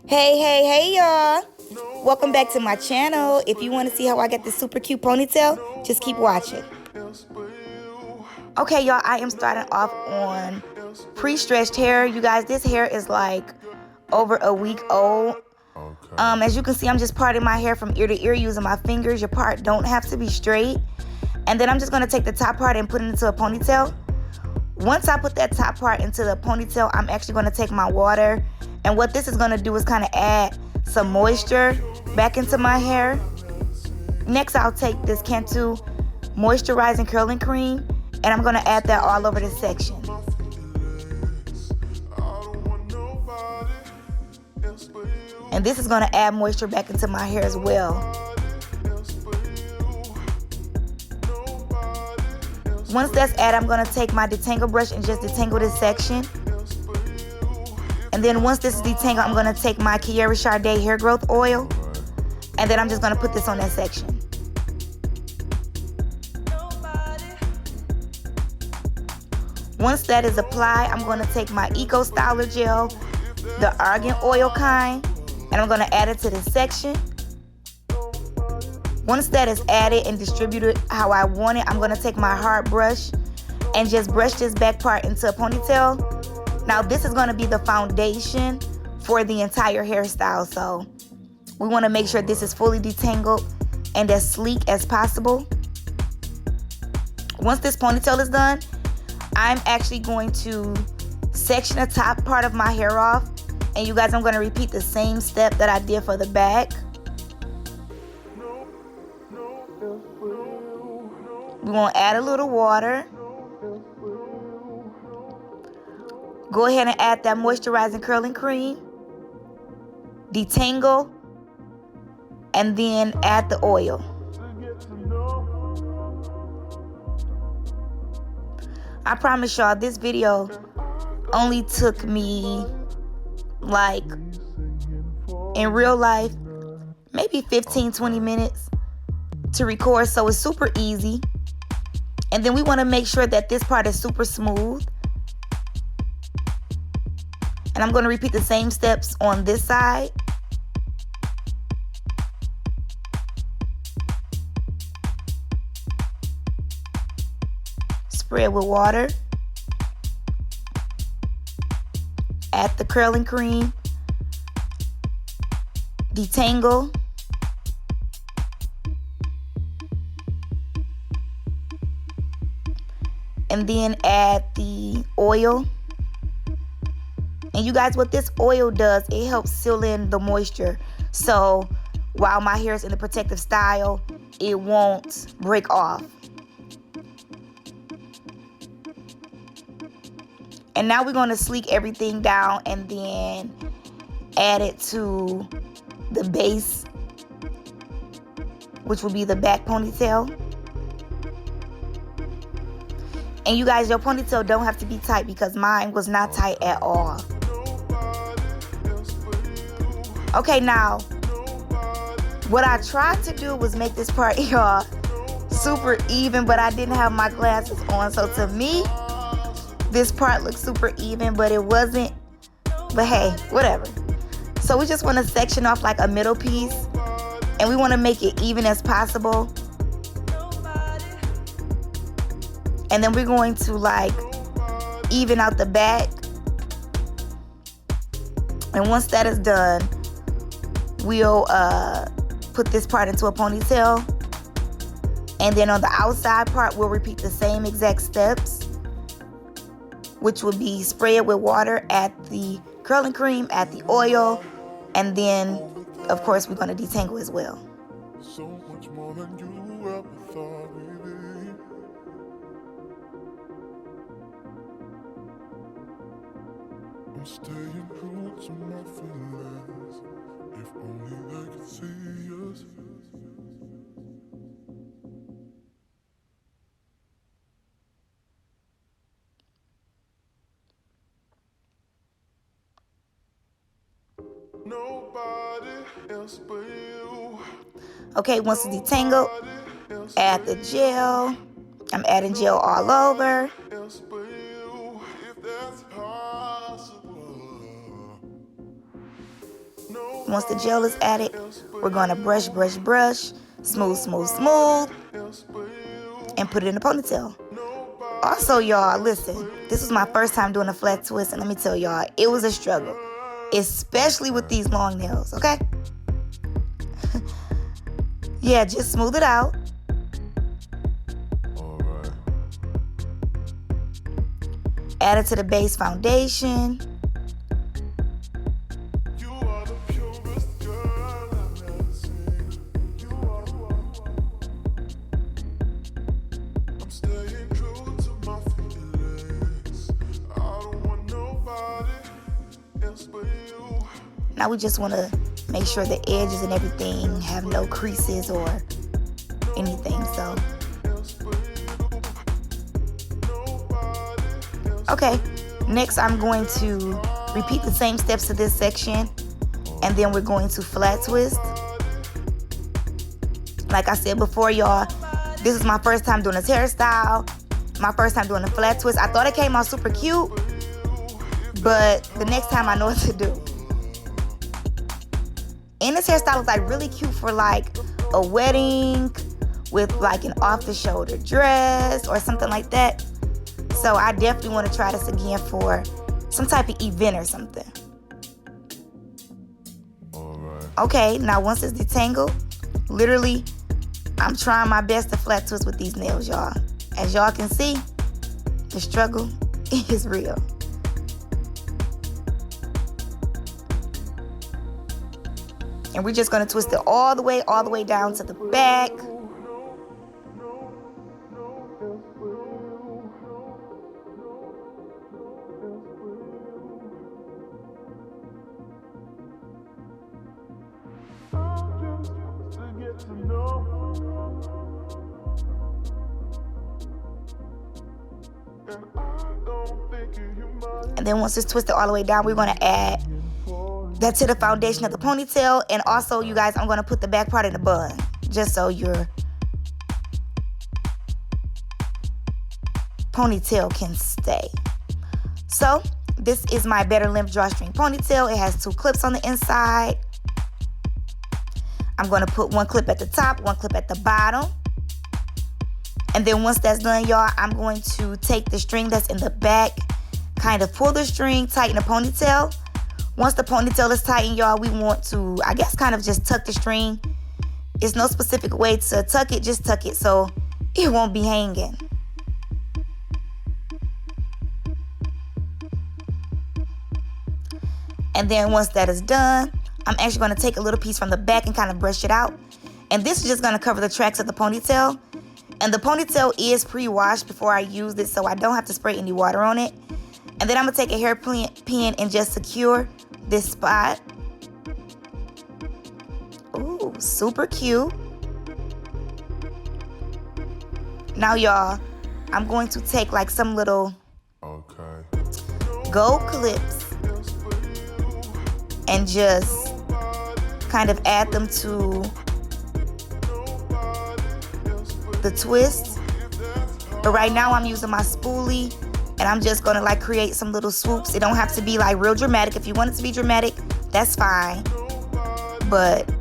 Hey y'all. Welcome back to my channel. If you want to see how I get this super cute ponytail, just keep watching. Okay, y'all, I am starting off on pre-stretched hair. You guys, this hair is like over a week old. As you can see, I'm just parting my hair from ear to ear using my fingers. Your part don't have to be straight. And then I'm just going to take the top part and put it into a ponytail. Once I put that top part into the ponytail, I'm actually going to take my water. And what this is going to do is kind of add some moisture back into my hair. Next, I'll take this Cantu moisturizing curling cream, and I'm going to add that all over this section. And this is going to add moisture back into my hair as well. Once that's added, I'm going to take my detangle brush and just detangle this section. And then once this is detangled, I'm going to take my Sade hair growth oil. And then I'm just going to put this on that section. Once that is applied, I'm going to take my Eco Styler gel, the argan oil kind, and I'm going to add it to this section. Once that is added and distributed how I want it, I'm going to take my hard brush and just brush this back part into a ponytail. Now this is going to be the foundation for the entire hairstyle, so we want to make sure this is fully detangled and as sleek as possible. Once this ponytail is done, I'm actually going to section the top part of my hair off. And you guys, I'm going to repeat the same step that I did for the back. We're going to add a little water. Go ahead and add that moisturizing curling cream. Detangle. And then add the oil. I promise y'all, this video only took me, like, in real life, maybe 15-20 minutes to record, so it's super easy. And then we want to make sure that this part is super smooth. And I'm going to repeat the same steps on this side. Spread with water. Add the curling cream. Detangle. And then add the oil. And you guys, what this oil does, it helps seal in the moisture. So while my hair is in the protective style, it won't break off. And now we're going to sleek everything down and then add it to the base, which will be the back ponytail. And you guys, your ponytail don't have to be tight because mine was not tight at all. Okay, now, what I tried to do was make this part, y'all, super even, but I didn't have my glasses on. So to me, this part looks super even, but it wasn't. But hey, whatever. So we just want to section off like a middle piece, and we want to make it even as possible. And then we're going to like even out the back. And once that is done, we'll put this part into a ponytail. And then on the outside part, we'll repeat the same exact steps, which would be spray it with water, add the curling cream, add the oil, and then, of course, we're going to detangle as well. So much more than you ever thought, baby. I'm staying true to my feelings. If only they could see us. Nobody else but you. Okay, once it's detangled, add the gel. I'm adding gel all over. Once the gel is added, we're going to brush, brush, brush, smooth, smooth, smooth, and put it in a ponytail. Also, y'all, listen, this was my first time doing a flat twist, and let me tell y'all, it was a struggle, especially with these long nails, okay? Yeah, just smooth it out. Add it to the base foundation. Now we just want to make sure the edges and everything have no creases or anything. So, okay, next I'm going to repeat the same steps to this section, and then we're going to flat twist. Like I said before, y'all, this is my first time doing this hairstyle, my first time doing a flat twist. I thought it came out super cute, but the next time I know what to do. And this hairstyle looks like really cute for like a wedding with like an off-the-shoulder dress or something like that. So I definitely want to try this again for some type of event or something. Okay, now once it's detangled, literally, I'm trying my best to flat twist with these nails, y'all. As y'all can see, the struggle is real. And we're just going to twist it all the way down to the back. And then once it's twisted all the way down, we're going to add that to the foundation of the ponytail. And also, you guys, I'm going to put the back part in the bun, just so your ponytail can stay. So this is my Better Length drawstring ponytail. It has 2 clips on the inside. I'm going to put 1 clip at the top, 1 clip at the bottom. And then once that's done, y'all, I'm going to take the string that's in the back, kind of pull the string, tighten the ponytail. Once the ponytail is tightened, y'all, we want to, I guess, kind of just tuck the string. It's no specific way to tuck it, just tuck it so it won't be hanging. And then once that is done, I'm actually going to take a little piece from the back and kind of brush it out. And this is just going to cover the tracks of the ponytail. And the ponytail is pre-washed before I used it, so I don't have to spray any water on it. And then I'm going to take a hairpin and just secure this spot. Ooh, super cute. Now, y'all, I'm going to take like some little gold clips and just kind of add them to the twist. But right now I'm using my spoolie, and I'm just gonna like create some little swoops. It don't have to be like real dramatic. If you want it to be dramatic, that's fine. But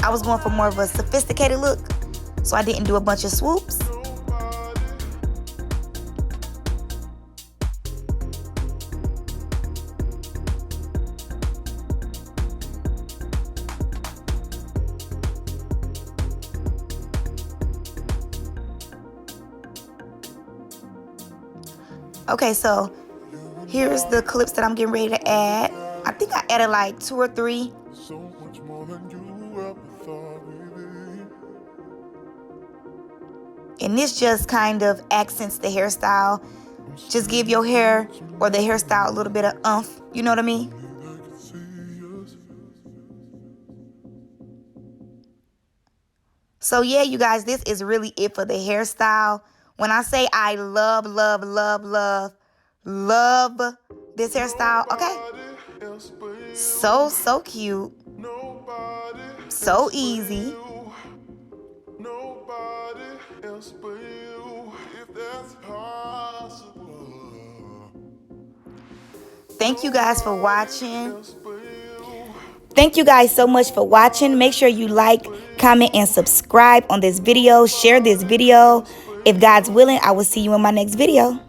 I was going for more of a sophisticated look, so I didn't do a bunch of swoops. Okay, so here's the clips that I'm getting ready to add. I think I added like 2 or 3. And this just kind of accents the hairstyle. Just give your hair or the hairstyle a little bit of oomph. You know what I mean? So yeah, you guys, this is really it for the hairstyle. When I say I love, love, love, love, love this hairstyle, okay? So cute. So easy. Thank you guys for watching. Thank you guys so much for watching. Make sure you like, comment, and subscribe on this video. Share this video. If God's willing, I will see you in my next video.